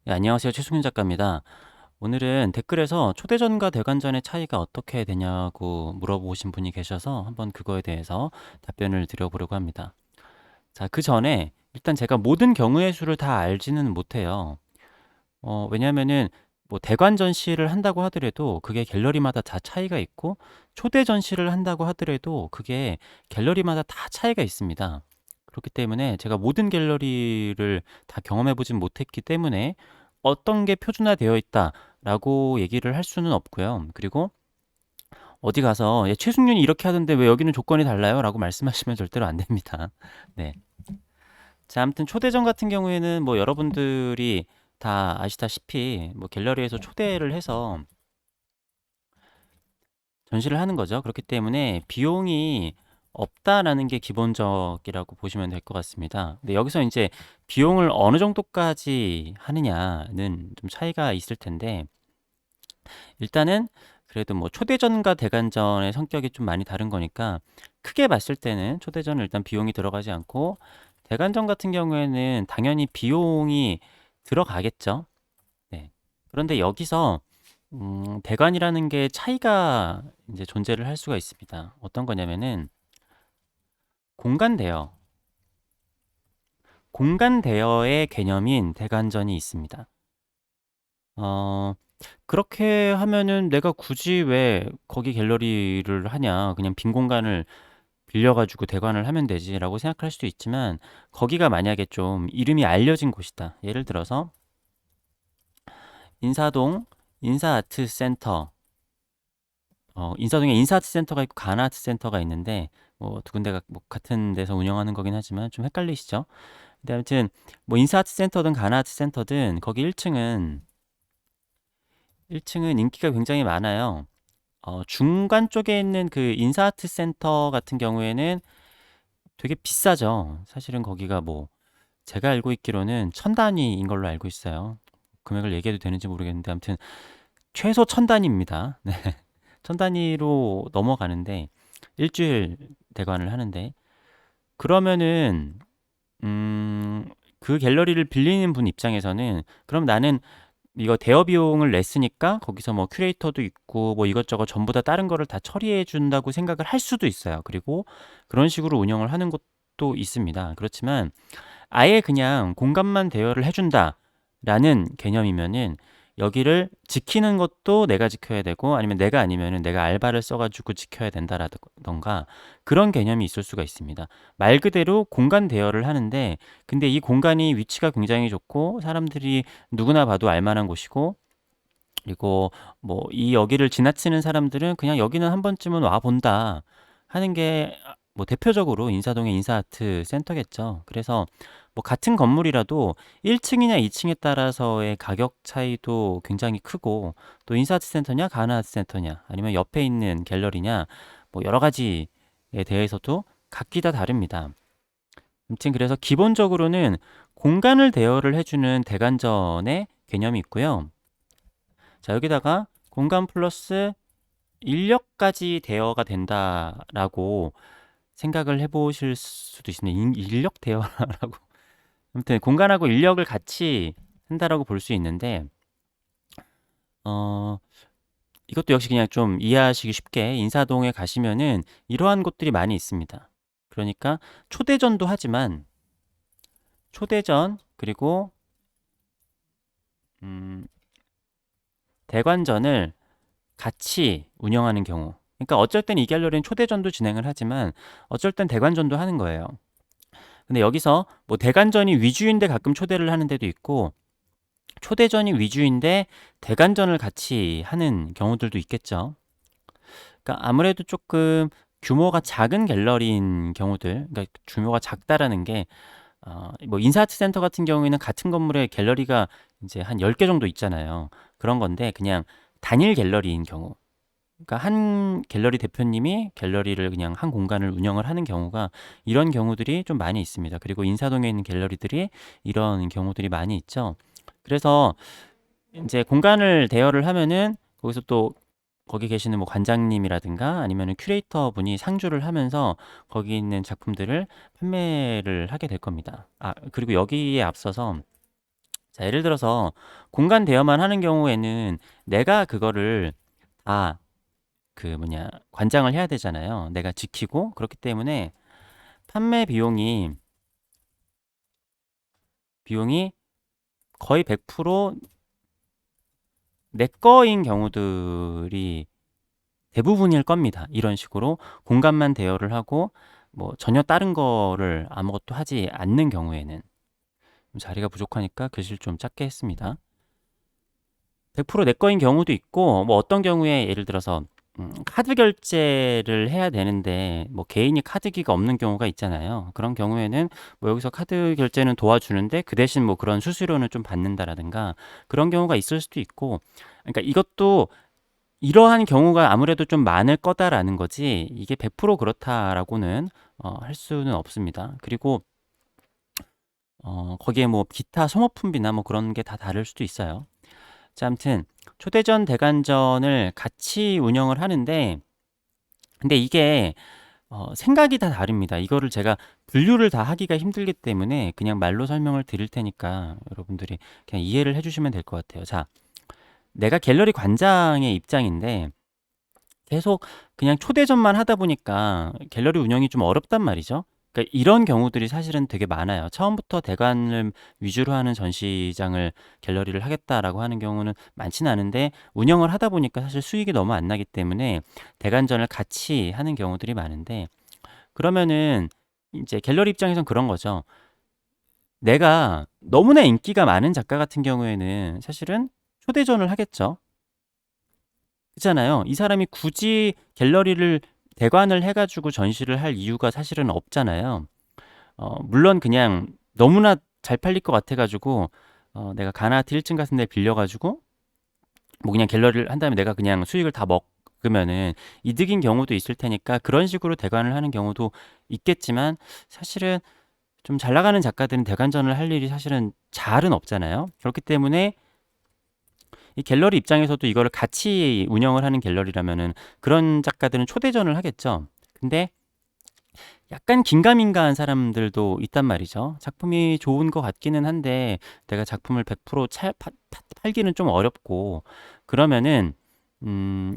네, 안녕하세요. 최승윤 작가입니다. 오늘은 댓글에서 초대전과 대관전의 차이가 어떻게 되냐고 물어보신 분이 계셔서 한번 그거에 대해서 답변을 드려보려고 합니다. 자, 그 전에 일단 제가 모든 경우의 수를 다 알지는 못해요. 왜냐면은 뭐 대관 전시를 한다고 하더라도 그게 갤러리마다 다 차이가 있고 초대 전시를 한다고 하더라도 그게 갤러리마다 다 차이가 있습니다. 그렇기 때문에 제가 모든 갤러리를 다 경험해 보진 못했기 때문에 어떤 게 표준화되어 있다라고 얘기를 할 수는 없고요. 그리고 어디 가서 최승윤이 이렇게 하던데 왜 여기는 조건이 달라요? 라고 말씀하시면 절대로 안 됩니다. 네. 자, 아무튼 초대전 같은 경우에는 뭐 여러분들이 다 아시다시피 뭐 갤러리에서 초대를 해서 전시를 하는 거죠. 그렇기 때문에 비용이 없다라는 게 기본적이라고 보시면 될 것 같습니다. 근데 여기서 이제 비용을 어느 정도까지 하느냐는 좀 차이가 있을 텐데 일단은 그래도 뭐 초대전과 대관전의 성격이 좀 많이 다른 거니까 크게 봤을 때는 초대전은 일단 비용이 들어가지 않고 대관전 같은 경우에는 당연히 비용이 들어가겠죠. 네. 그런데 여기서 대관이라는 게 차이가 이제 존재를 할 수가 있습니다. 어떤 거냐면은 공간 대여, 공간 대여의 개념인 대관전이 있습니다. 어, 그렇게 하면은 내가 굳이 왜 거기 갤러리를 하냐? 그냥 빈 공간을 빌려가지고 대관을 하면 되지라고 생각할 수도 있지만 거기가 만약에 좀 이름이 알려진 곳이다. 예를 들어서 인사동 인사아트센터 인사동에 인사아트센터가 있고 가나아트센터가 있는데 뭐 두 군데가 뭐 같은 데서 운영하는 거긴 하지만 좀 헷갈리시죠? 근데 아무튼 뭐 인사아트센터든 가나아트센터든 거기 1층은 인기가 굉장히 많아요. 중간 쪽에 있는 그 인사아트센터 같은 경우에는 되게 비싸죠. 사실은 거기가 뭐 제가 알고 있기로는 천 단위인 걸로 알고 있어요. 금액을 얘기해도 되는지 모르겠는데 아무튼 최소 천 단위입니다. 네. 천 단위로 넘어가는데 일주일 대관을 하는데 그러면은 그 갤러리를 빌리는 분 입장에서는 그럼 나는 이거 대여 비용을 냈으니까 거기서 뭐 큐레이터도 있고 뭐 이것저것 전부 다 다른 거를 다 처리해 준다고 생각을 할 수도 있어요. 그리고 그런 식으로 운영을 하는 것도 있습니다. 그렇지만 아예 그냥 공간만 대여를 해준다라는 개념이면은 여기를 지키는 것도 내가 지켜야 되고 아니면 내가 아니면은 내가 알바를 써가지고 지켜야 된다라던가 그런 개념이 있을 수가 있습니다. 말 그대로 공간 대여를 하는데 근데 이 공간이 위치가 굉장히 좋고 사람들이 누구나 봐도 알만한 곳이고 그리고 뭐 이 여기를 지나치는 사람들은 그냥 여기는 한 번쯤은 와 본다 하는 게 뭐 대표적으로 인사동의 인사아트 센터겠죠. 그래서 뭐 같은 건물이라도 1층이냐 2층에 따라서의 가격 차이도 굉장히 크고 또 인사아트 센터냐 가나아트 센터냐 아니면 옆에 있는 갤러리냐 뭐 여러 가지에 대해서도 각기 다 다릅니다. 아무튼 그래서 기본적으로는 공간을 대여를 해주는 대관전의 개념이 있고요. 자, 여기다가 공간 플러스 인력까지 대여가 된다라고 생각을 해보실 수도 있습니다. 인력 대여라고. 아무튼 공간하고 인력을 같이 한다라고 볼 수 있는데, 어, 이것도 역시 그냥 좀 이해하시기 쉽게 인사동에 가시면은 이러한 곳들이 많이 있습니다. 그러니까 초대전도 하지만 초대전 그리고 음, 대관전을 같이 운영하는 경우. 그러니까 어쩔 땐 이 갤러리는 초대전도 진행을 하지만 어쩔 땐 대관전도 하는 거예요. 근데 여기서 뭐 대관전이 위주인데 가끔 초대를 하는 데도 있고 초대전이 위주인데 대관전을 같이 하는 경우들도 있겠죠. 그러니까 아무래도 조금 규모가 작은 갤러리인 경우들, 그러니까 규모가 작다라는 게 뭐 인사아트 센터 같은 경우에는 같은 건물에 갤러리가 이제 한 10개 정도 있잖아요. 그런 건데 그냥 단일 갤러리인 경우. 그러니까 한 갤러리 대표님이 갤러리를 그냥 한 공간을 운영을 하는 경우가 이런 경우들이 좀 많이 있습니다. 그리고 인사동에 있는 갤러리들이 이런 경우들이 많이 있죠. 그래서 이제 공간을 대여를 하면은 거기서 또 거기 계시는 뭐 관장님이라든가 아니면은 큐레이터 분이 상주를 하면서 거기 있는 작품들을 판매를 하게 될 겁니다. 그리고 여기에 앞서서 자, 예를 들어서 공간 대여만 하는 경우에는 내가 그거를 다 관장을 해야 되잖아요. 내가 지키고. 그렇기 때문에 판매 비용이 거의 100%내 거인 경우들이 대부분일 겁니다. 이런 식으로 공간만 대여를 하고 뭐 전혀 다른 거를 아무것도 하지 않는 경우에는. 자리가 부족하니까 글씨를 좀 작게 했습니다. 100%내 거인 경우도 있고, 뭐 어떤 경우에 예를 들어서 카드 결제를 해야 되는데 뭐 개인이 카드기가 없는 경우가 있잖아요. 그런 경우에는 뭐 여기서 카드 결제는 도와주는데 그 대신 뭐 그런 수수료는 좀 받는다라든가 그런 경우가 있을 수도 있고, 그러니까 이것도 이러한 경우가 아무래도 좀 많을 거다라는 거지, 이게 100% 그렇다라고는 할 수는 없습니다. 그리고 거기에 뭐 기타 소모품비나 뭐 그런 게 다 다를 수도 있어요. 자, 아무튼 초대전, 대관전을 같이 운영을 하는데, 근데 이게 생각이 다 다릅니다. 이거를 제가 분류를 다 하기가 힘들기 때문에 그냥 말로 설명을 드릴 테니까 여러분들이 그냥 이해를 해주시면 될 것 같아요. 자, 내가 갤러리 관장의 입장인데 계속 그냥 초대전만 하다 보니까 갤러리 운영이 좀 어렵단 말이죠. 그러니까 이런 경우들이 사실은 되게 많아요. 처음부터 대관을 위주로 하는 전시장을 갤러리를 하겠다라고 하는 경우는 많지는 않은데, 운영을 하다 보니까 사실 수익이 너무 안 나기 때문에 대관전을 같이 하는 경우들이 많은데, 그러면은 이제 갤러리 입장에선 그런 거죠. 내가 너무나 인기가 많은 작가 같은 경우에는 사실은 초대전을 하겠죠. 그렇잖아요. 이 사람이 굳이 갤러리를 대관을 해가지고 전시를 할 이유가 사실은 없잖아요. 물론 그냥 너무나 잘 팔릴 것 같아가지고 내가 가나아트 1층 같은 데 빌려가지고 뭐 그냥 갤러리를 한 다음에 내가 그냥 수익을 다 먹으면은 이득인 경우도 있을 테니까 그런 식으로 대관을 하는 경우도 있겠지만, 사실은 좀 잘 나가는 작가들은 대관전을 할 일이 사실은 잘은 없잖아요. 그렇기 때문에 이 갤러리 입장에서도 이거를 같이 운영을 하는 갤러리라면은 그런 작가들은 초대전을 하겠죠. 근데 약간 긴가민가한 사람들도 있단 말이죠. 작품이 좋은 것 같기는 한데 내가 작품을 100% 팔기는 좀 어렵고, 그러면은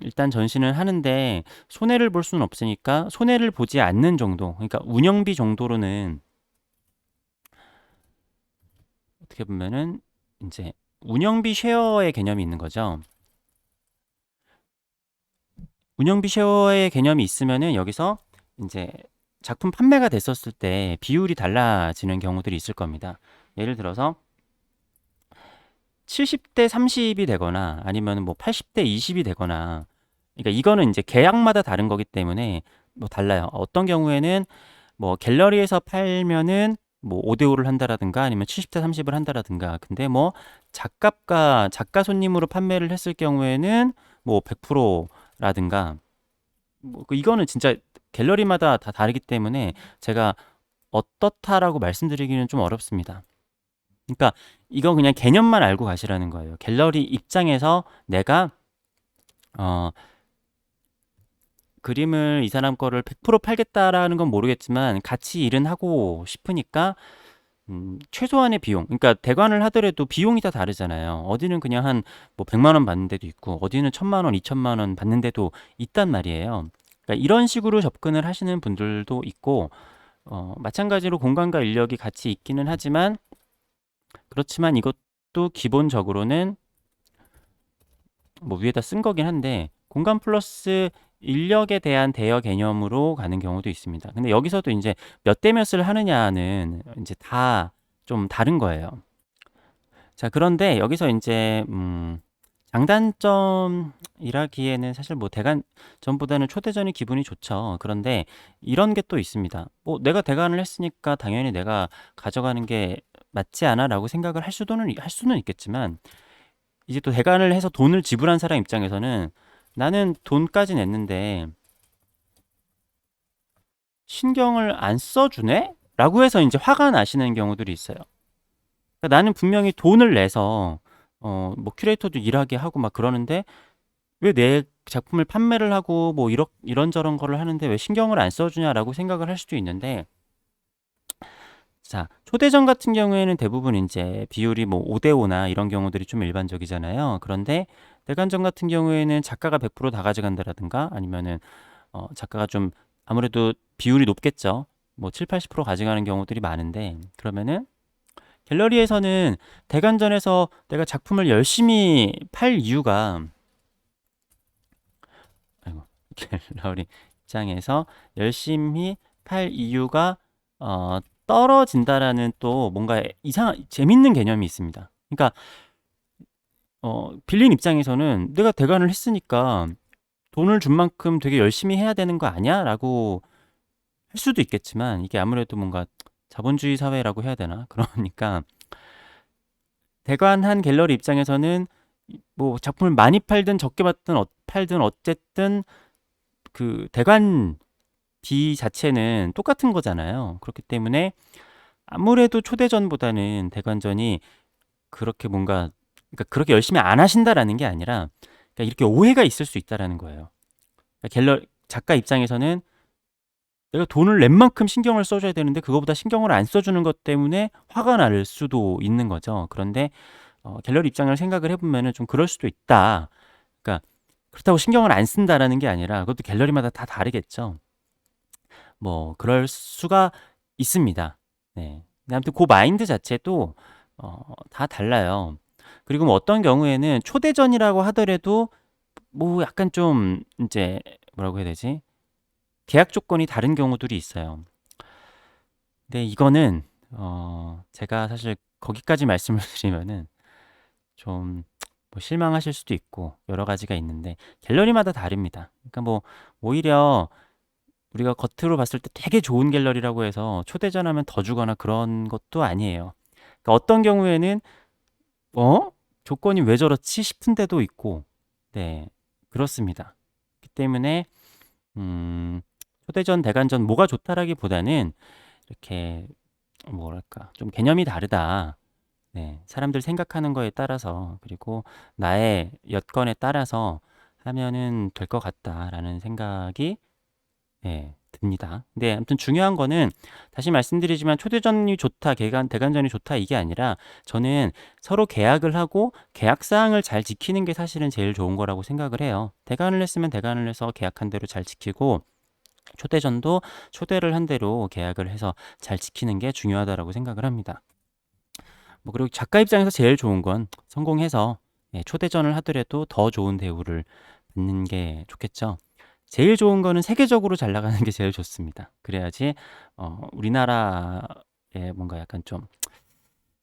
일단 전시는 하는데 손해를 볼 수는 없으니까 손해를 보지 않는 정도, 그러니까 운영비 정도로는 어떻게 보면은 이제 운영비 쉐어의 개념이 있는 거죠. 운영비 쉐어의 개념이 있으면은 여기서 이제 작품 판매가 됐었을 때 비율이 달라지는 경우들이 있을 겁니다. 예를 들어서 70대 30이 되거나 아니면 뭐 80대 20이 되거나, 그러니까 이거는 이제 계약마다 다른 거기 때문에 뭐 달라요. 어떤 경우에는 뭐 갤러리에서 팔면은 뭐 5대 5를 한다라든가 아니면 70대 30을 한다라든가, 근데 뭐 작가 손님으로 판매를 했을 경우에는 뭐 100%라든가, 뭐 이거는 진짜 갤러리마다 다 다르기 때문에 제가 어떻다라고 말씀드리기는 좀 어렵습니다. 그러니까 이건 그냥 개념만 알고 가시라는 거예요. 갤러리 입장에서 내가 어, 그림을 이 사람 거를 100% 팔겠다라는 건 모르겠지만 같이 일은 하고 싶으니까 최소한의 비용, 그러니까 대관을 하더라도 비용이 다 다르잖아요. 어디는 그냥 한 뭐 100만 원 받는 데도 있고 어디는 1000만 원, 2000만 원 받는 데도 있단 말이에요. 그러니까 이런 식으로 접근을 하시는 분들도 있고, 마찬가지로 공간과 인력이 같이 있기는 하지만, 그렇지만 이것도 기본적으로는 뭐 위에다 쓴 거긴 한데 공간 플러스 인력에 대한 대여 개념으로 가는 경우도 있습니다. 근데 여기서도 이제 몇 대 몇을 하느냐는 이제 다 좀 다른 거예요. 자, 그런데 여기서 이제 장단점이라기에는 사실 뭐 대관전보다는 초대전이 기분이 좋죠. 그런데 이런 게 또 있습니다. 뭐 내가 대관을 했으니까 당연히 내가 가져가는 게 맞지 않아라고 생각을 할 수는 있겠지만, 이제 또 대관을 해서 돈을 지불한 사람 입장에서는 나는 돈까지 냈는데 신경을 안 써주네? 라고 해서 이제 화가 나시는 경우들이 있어요. 그러니까 나는 분명히 돈을 내서 뭐 큐레이터도 일하게 하고 막 그러는데 왜 내 작품을 판매를 하고 뭐 이런저런 거를 하는데 왜 신경을 안 써주냐라고 생각을 할 수도 있는데, 자, 초대전 같은 경우에는 대부분 이제 비율이 뭐 5대5나 이런 경우들이 좀 일반적이잖아요. 그런데 대관전 같은 경우에는 작가가 100%다 가져간다라든가 아니면은 작가가 좀 아무래도 비율이 높겠죠. 뭐 7, 80% 가져가는 경우들이 많은데 그러면은 갤러리에서는 대관전에서 내가 작품을 열심히 팔 이유가 아이고, 갤러리 입장에서 열심히 팔 이유가 떨어진다라는 또 뭔가 재밌는 개념이 있습니다. 그러니까 빌린 입장에서는 내가 대관을 했으니까 돈을 준 만큼 되게 열심히 해야 되는 거 아니야? 라고 할 수도 있겠지만 이게 아무래도 뭔가 자본주의 사회라고 해야 되나? 그러니까 대관한 갤러리 입장에서는 뭐 작품을 많이 팔든 적게 팔든 어쨌든 그 대관비 자체는 똑같은 거잖아요. 그렇기 때문에 아무래도 초대전보다는 대관전이 그렇게 뭔가 그러니까 그렇게 열심히 안 하신다라는 게 아니라 그러니까 이렇게 오해가 있을 수 있다라는 거예요. 그러니까 작가 입장에서는 내가 돈을 낸 만큼 신경을 써줘야 되는데 그거보다 신경을 안 써주는 것 때문에 화가 날 수도 있는 거죠. 그런데 갤러리 입장을 생각을 해보면은 좀 그럴 수도 있다. 그러니까 그렇다고 신경을 안 쓴다라는 게 아니라 그것도 갤러리마다 다 다르겠죠. 뭐 그럴 수가 있습니다. 네. 근데 아무튼 그 마인드 자체도 다 달라요. 그리고 뭐 어떤 경우에는 초대전이라고 하더라도 뭐 약간 좀 이제 뭐라고 해야 되지? 계약 조건이 다른 경우들이 있어요. 근데 이거는 제가 사실 거기까지 말씀을 드리면은 좀 뭐 실망하실 수도 있고 여러 가지가 있는데 갤러리마다 다릅니다. 그러니까 뭐 오히려 우리가 겉으로 봤을 때 되게 좋은 갤러리라고 해서 초대전하면 더 주거나 그런 것도 아니에요. 그러니까 어떤 경우에는 조건이 왜 저렇지 싶은 데도 있고 네 그렇습니다. 그렇기 때문에 초대전, 대관전 뭐가 좋다라기보다는 이렇게 뭐랄까 좀 개념이 다르다. 네, 사람들 생각하는 거에 따라서 그리고 나의 여건에 따라서 하면은 될 것 같다라는 생각이 듭니다. 근데 아무튼 중요한 거는 다시 말씀드리지만 초대전이 좋다, 대관전이 좋다 이게 아니라 저는 서로 계약을 하고 계약 사항을 잘 지키는 게 사실은 제일 좋은 거라고 생각을 해요. 대관을 했으면 대관을 해서 계약한 대로 잘 지키고 초대전도 초대를 한 대로 계약을 해서 잘 지키는 게 중요하다라고 생각을 합니다. 뭐 그리고 작가 입장에서 제일 좋은 건 성공해서 초대전을 하더라도 더 좋은 대우를 받는 게 좋겠죠. 제일 좋은 거는 세계적으로 잘 나가는 게 제일 좋습니다. 그래야지 우리나라의 뭔가 약간 좀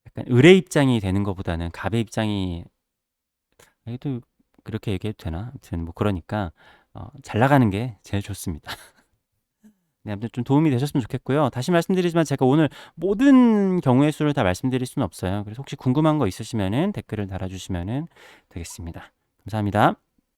약간 을의 입장이 되는 것보다는 갑의 입장이 도 그렇게 얘기해도 되나? 아무튼 뭐 그러니까 잘 나가는 게 제일 좋습니다. 네, 아무튼 좀 도움이 되셨으면 좋겠고요. 다시 말씀드리지만 제가 오늘 모든 경우의 수를 다 말씀드릴 수는 없어요. 그래서 혹시 궁금한 거 있으시면은 댓글을 달아주시면은 되겠습니다. 감사합니다.